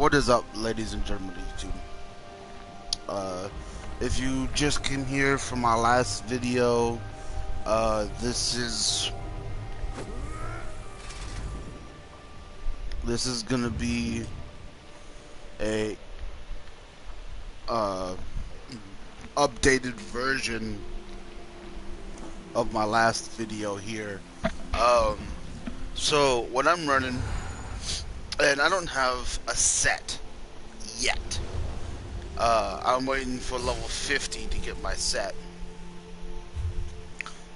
What is up, ladies and gentlemen, YouTube? If you just came here from my last video, this is gonna be a uh, updated version of my last video here. Um, so what I'm running, and I don't have a set yet. I'm waiting for level 50 to get my set.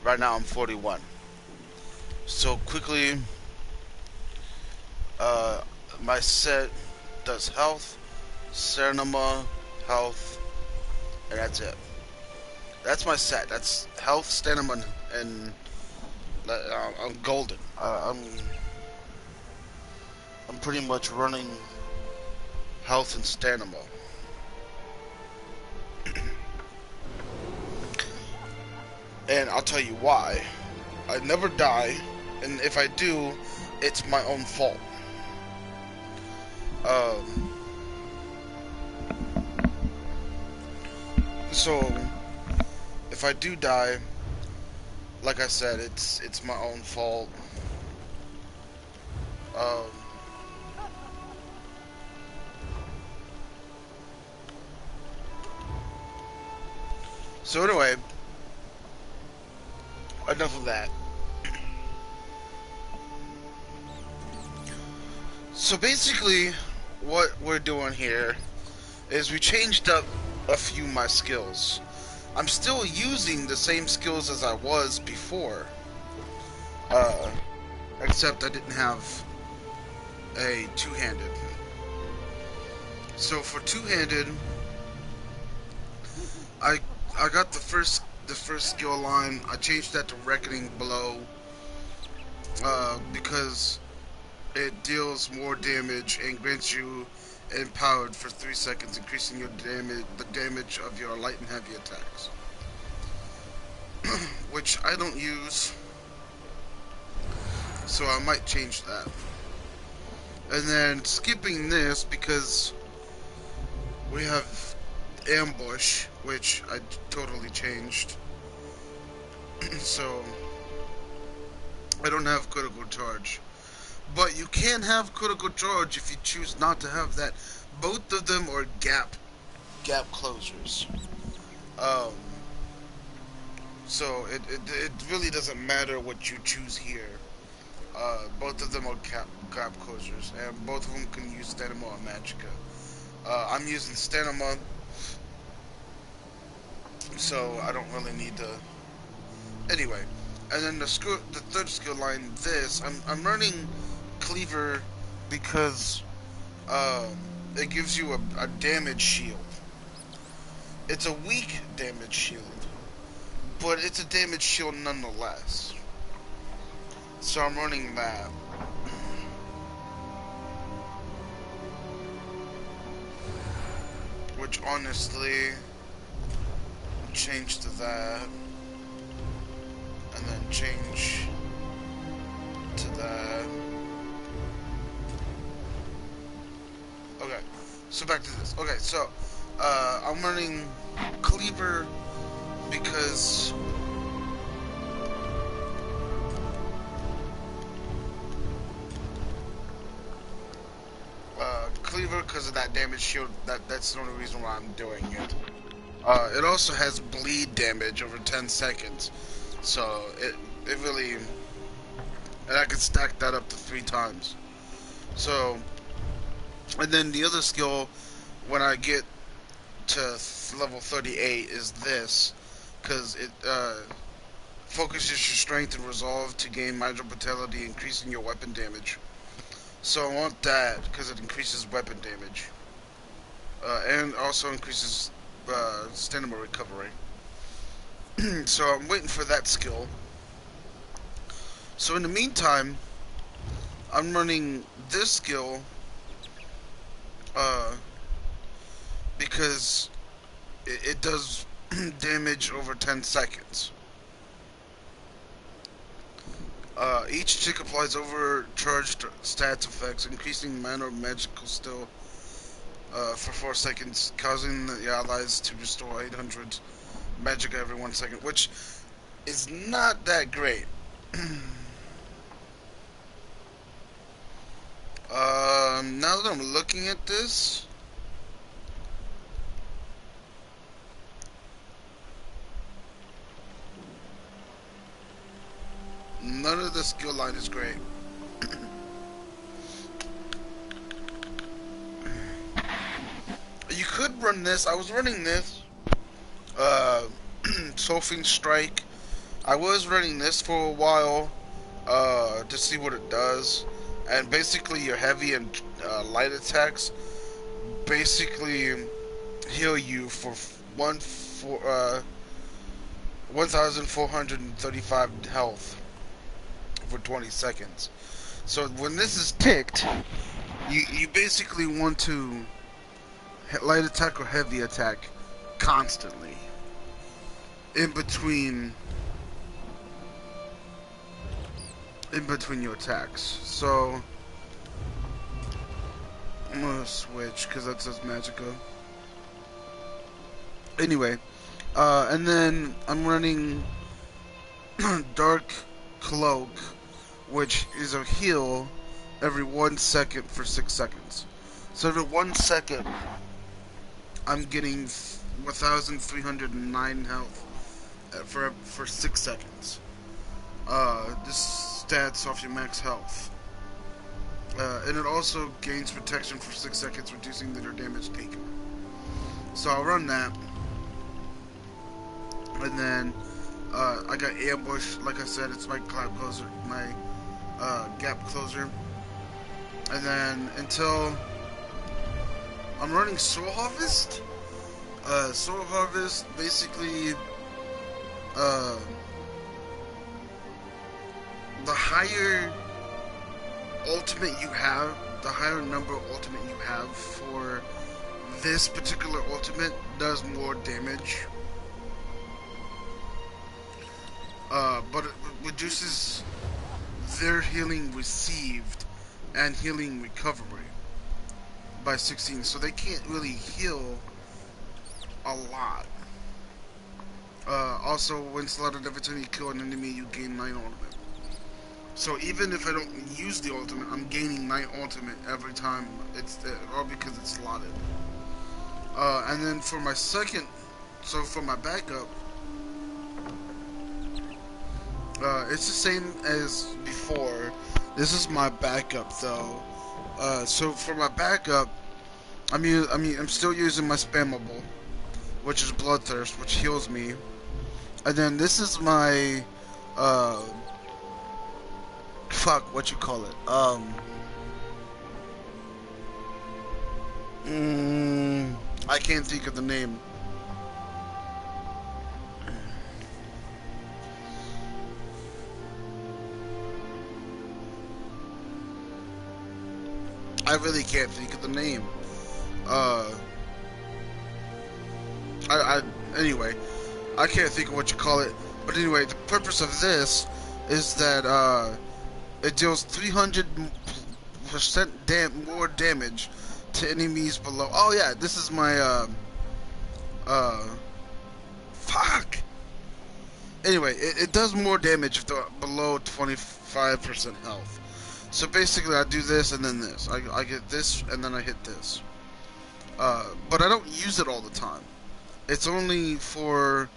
Right now I'm 41. So quickly, my set does health, stamina, health, and that's it. That's my set. That's health, stamina, and I'm golden. I'm pretty much running health and stamina. And I'll tell you why. I never die, and if I do, it's my own fault. So if I do die, like I said, it's my own fault. So anyway, enough of that. So basically, what we're doing here is we changed up a few of my skills. I'm still using the same skills as I was before, except I didn't have a two-handed. So for two-handed, I got the first skill line. I changed that to Reckoning Blow because it deals more damage and grants you empowered for 3 seconds, increasing the damage of your light and heavy attacks, which I don't use, so I might change that. And then skipping this because we have ambush, which I totally changed. So I don't have critical charge. But you can have critical charge if you choose not to have that. Both of them are gap closers. So it really doesn't matter what you choose here. Both of them are gap closers, and both of them can use stamina or magicka. I'm using stamina, so I don't really need to. Anyway, and then the third skill line, I'm running Cleaver because it gives you a damage shield. It's a weak damage shield, but it's a damage shield nonetheless. So I'm running that. Which honestly, change to that, and then change to that. Okay, so back to this. Okay, so I'm running Cleaver because of that damage shield. That's the only reason why I'm doing it. It also has bleed damage over 10 seconds, so it really, and I can stack that up to 3 times. So, and then the other skill when I get to level 38 is this, because it focuses your strength and resolve to gain magical vitality, increasing your weapon damage. So I want that because it increases weapon damage, and also increases stamina recovery. So I'm waiting for that skill. So in the meantime, I'm running this skill because it does damage over 10 seconds. Each tick applies overcharged stats effects, increasing mana magical skill for 4 seconds, causing the allies to restore 800 magic every 1 second, which is not that great. Now that I'm looking at this, none of the skill line is great. You could run this. I was running this. Soulfiend Strike. I was running this for a while to see what it does. And basically, your heavy and light attacks basically heal you for 1,435 health for 20 seconds. So when this is ticked, you basically want to light attack or heavy attack constantly in between your attacks. So I'm gonna switch because that says Magica. Anyway, and then I'm running Dark Cloak, which is a heal every 1 second for 6 seconds. So every 1 second, I'm getting 1,309 health for 6 seconds. This stats off your max health. And it also gains protection for 6 seconds, reducing their damage taken. So I'll run that. And then I got ambush. Like I said, it's my gap closer. Gap closer. And then until I'm running Soul Harvest. Soul Harvest basically the higher ultimate you have, the higher number of ultimate you have for this particular ultimate does more damage. But it reduces their healing received and healing recovery by 16, so they can't really heal a lot. Also, when slaughtered, every time you kill an enemy, you gain 9 ultimate. So even if I don't use the ultimate, I'm gaining 9 ultimate every time. It's all because it's slotted. And then for my for my backup, it's the same as before. This is my backup though. So for my backup, I'm still using my spammable, which is Bloodthirst, which heals me. And then this is my what you call it? I can't think of the name. I really can't think of the name. Anyway, I can't think of what you call it. But anyway, the purpose of this is that it deals 300% more damage to enemies below. Oh yeah, this is my fuck. Anyway, it does more damage if they're below 25% health. So basically, I do this and then this. I get this and then I hit this. But I don't use it all the time. It's only for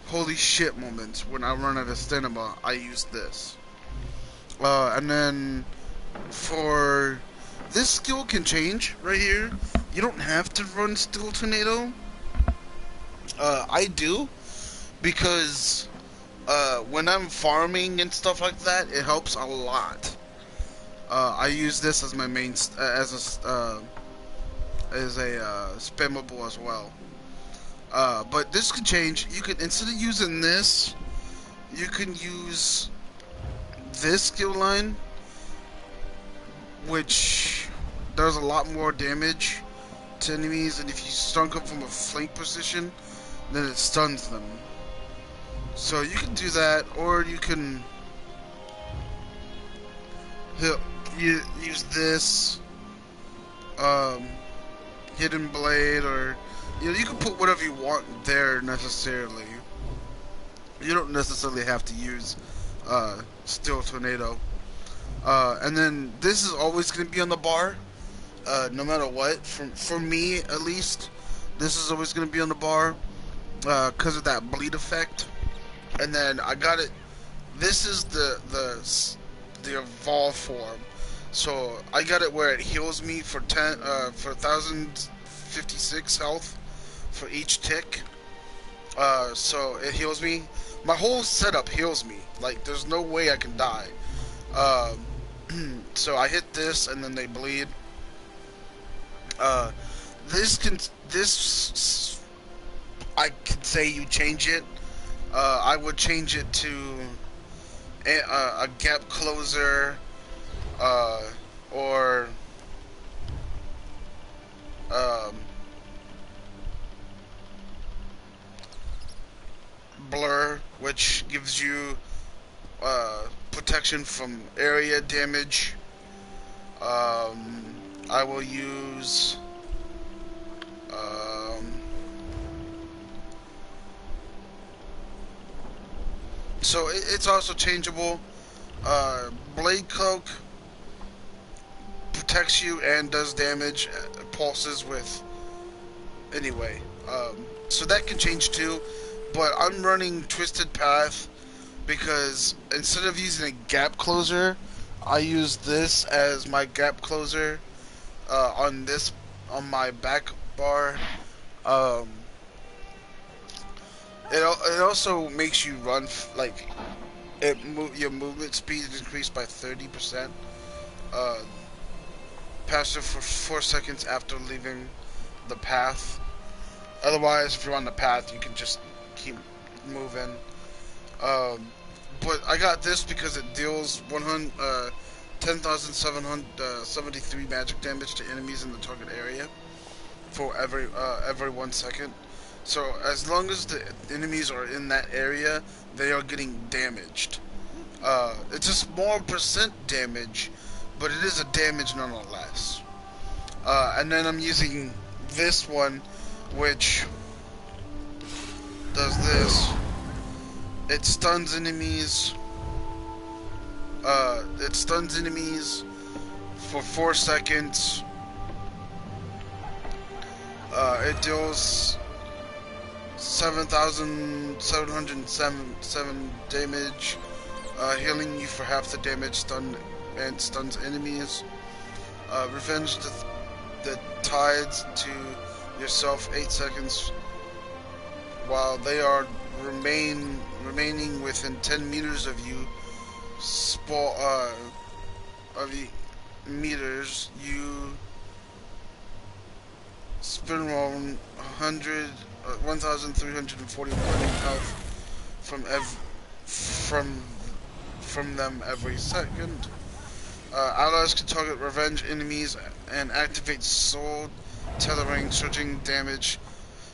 holy shit moments when I run out of stamina. I use this. And then for this skill can change right here. You don't have to run Steel Tornado. I do because when I'm farming and stuff like that, it helps a lot. I use this as my main as a spammable as well. But this could change. You could, instead of using this, you can use this skill line, which does a lot more damage to enemies, and if you stun them from a flank position, then it stuns them. So you can do that, or you can use this, hidden blade, or you can put whatever you want there necessarily. You don't necessarily have to use steel tornado. And then this is always going to be on the bar, no matter what. For me at least, this is always going to be on the bar because of that bleed effect. And then I got it. This is the evolve form. So I got it where it heals me for 1,056 health for each tick. So it heals me. My whole setup heals me. Like there's no way I can die. So I hit this and then they bleed. Uh, this I could say you change it. I would change it to a gap closer, or um, blur, which gives you protection from area damage. I will use so it's also changeable. Blade Cloak protects you and does damage, pulses with. Anyway, so that can change too. But I'm running Twisted Path because instead of using a gap closer, I use this as my gap closer on my back bar. Um, it also makes you run like your movement speed is increased by 30%. Passive for 4 seconds after leaving the path. Otherwise, if you're on the path, you can just keep moving. But I got this because it deals 10,773 magic damage to enemies in the target area for every 1 second. So as long as the enemies are in that area, they are getting damaged. It's a small percent damage, but it is a damage nonetheless. And then I'm using this one, which does this. It stuns enemies. It stuns enemies for 4 seconds. It deals 7,707 damage, healing you for half the damage, stuns enemies. Revenge the tides to yourself 8 seconds while they are remaining within 10 meters of you. Of meters, you spin roll 1,341 health from them every second. Allies can target revenge enemies and activate soul tethering, surging damage.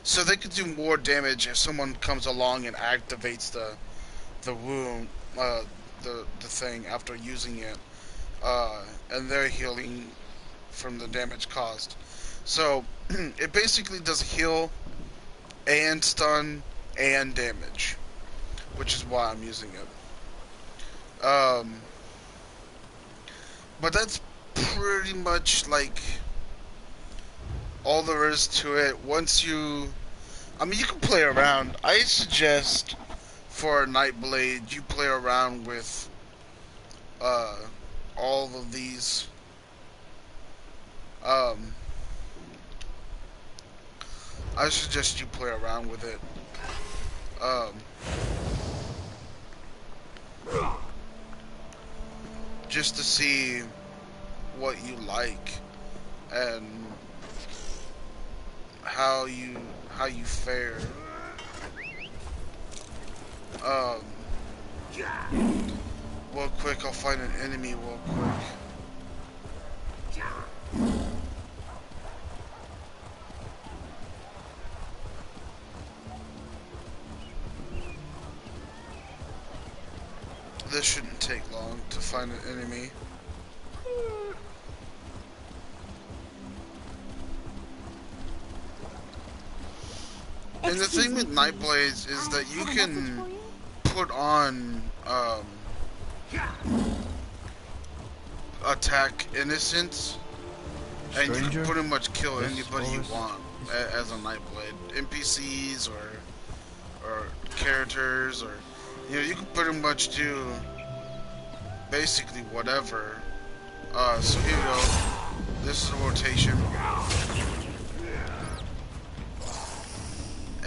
So they could do more damage if someone comes along and activates the wound, the thing after using it, and they're healing from the damage caused. So it basically does heal and stun and damage, which is why I'm using it. But that's pretty much like all there is to it. Once you, I mean, you can play around. I suggest for a Nightblade you play around with all of these. I suggest you play around with it. Just to see what you like and how you fare. Real quick, I'll find an enemy real quick. This shouldn't take long to find an enemy. And the Excuse thing me, with please. Nightblades is I that you have a message can for you. put on attack innocence, and you can Stranger, pretty much kill this anybody you forest want is as a Nightblade. NPCs or characters, or you can pretty much do basically whatever. So here we go. This is a rotation,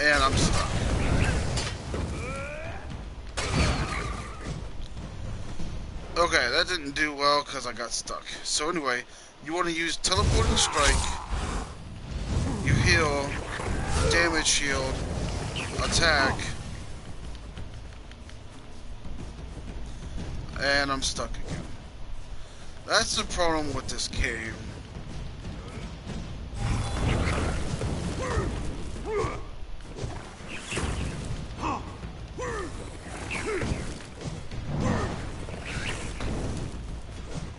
and I'm stuck. Okay, that didn't do well because I got stuck. So anyway, you want to use teleporting strike. You heal, damage shield, attack, and I'm stuck again. That's the problem with this game.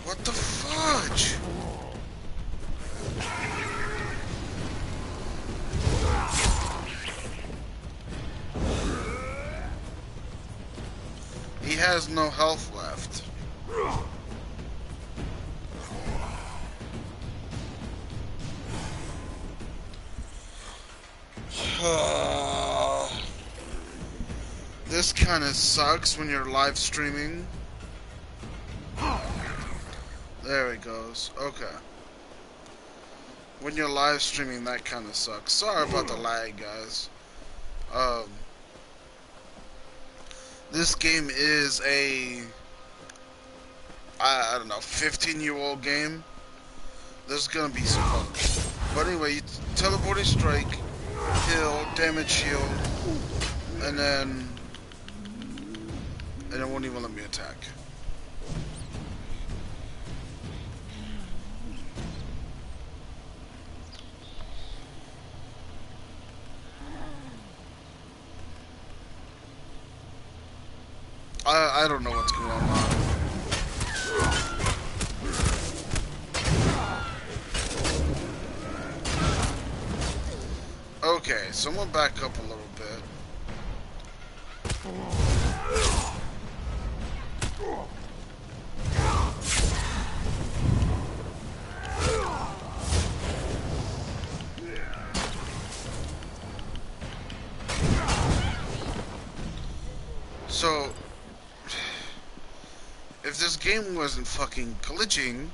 What the fudge? He has no health left. This kind of sucks when you're live streaming. There it goes. Okay. When you're live streaming, that kind of sucks. Sorry about the lag, guys. Um, this game is I don't know, 15-year-old game. There's gonna be some bugs. But anyway, you teleporting strike, heal, damage shield, and then it won't even let me attack. I don't know what's going on. Okay, so I'm gonna back up a little bit. So, if this game wasn't fucking glitching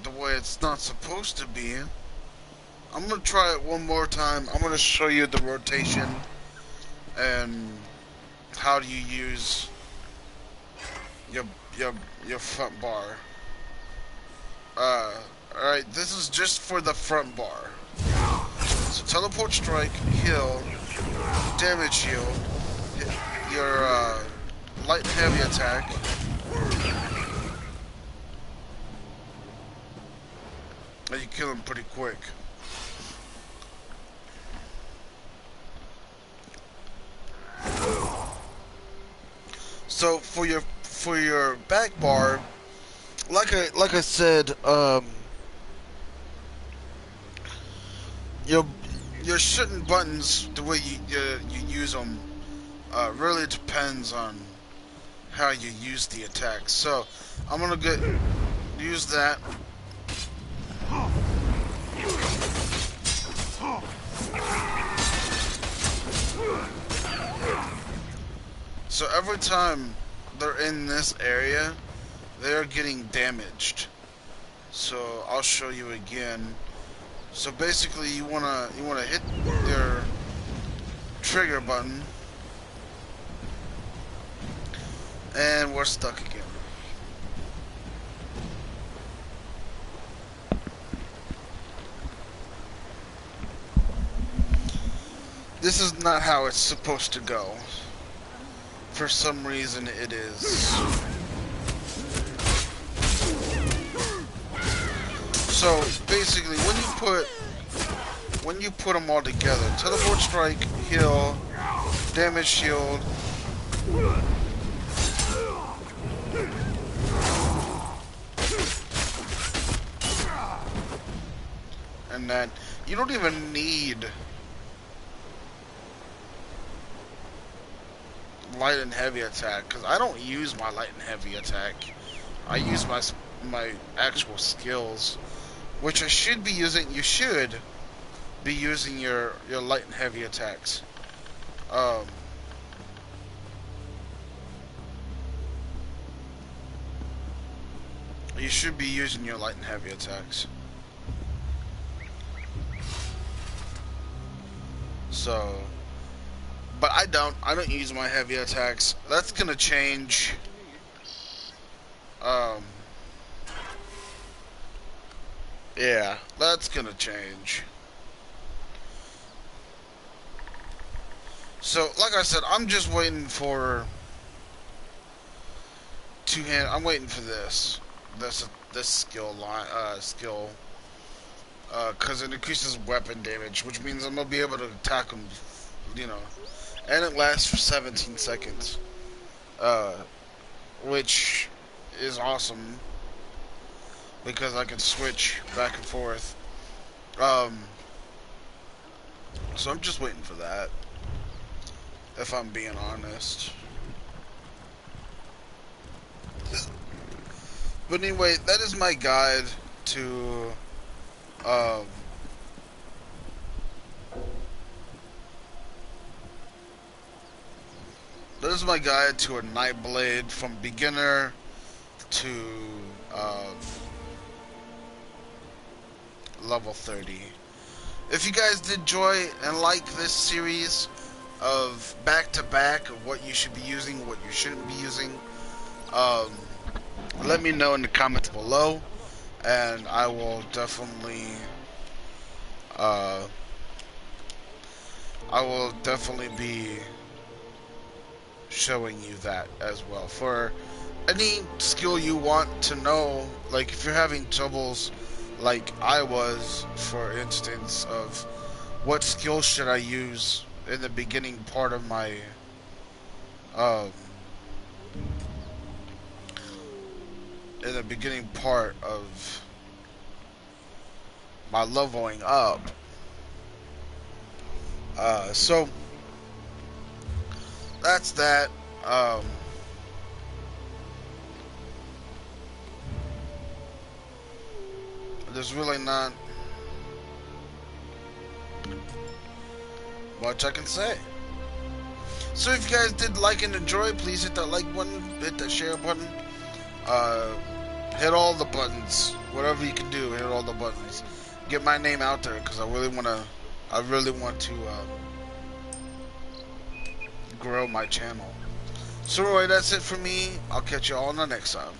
the way it's not supposed to be, I'm gonna try it one more time. I'm gonna show you the rotation and how do you use your your your front bar. Alright, this is just for the front bar. So teleport strike, heal, damage shield, your light and heavy attack, and you kill him pretty quick. So for your back bar, like I said, your your shooting buttons, the way you use them, really depends on how you use the attack. So I'm gonna use that. So every time they're in this area, they are getting damaged. So I'll show you again. So basically, you wanna hit your trigger button, and we're stuck again. This is not how it's supposed to go. For some reason, it is. So basically, when you put them all together, teleport strike, heal, damage shield, and then you don't even need light and heavy attack, because I don't use my light and heavy attack. I use my actual skills, which I should be using. You should be using your light and heavy attacks. You should be using your light and heavy attacks. So, but I don't use my heavy attacks. That's gonna change. Yeah, that's gonna change. So, like I said, I'm just waiting for two-hand. I'm waiting for this skill line, because it increases weapon damage, which means I'm gonna be able to attack them, you know, and it lasts for 17 seconds, which is awesome because I can switch back and forth. So I'm just waiting for that, if I'm being honest. But anyway, that is my guide to a Nightblade from beginner to level 30. If you guys did enjoy and like this series of back-to-back of what you should be using, what you shouldn't be using, let me know in the comments below, and I will definitely be showing you that as well. For any skill you want to know, like if you're having troubles like I was, for instance, of what skill should I use in the beginning part of my leveling up. So that's that. There's really not much I can say. So if you guys did like and enjoy, please hit that like button, hit that share button, hit all the buttons, whatever you can do, hit all the buttons. Get my name out there, because I really want to grow my channel. So anyway, that's it for me. I'll catch you all in the next time.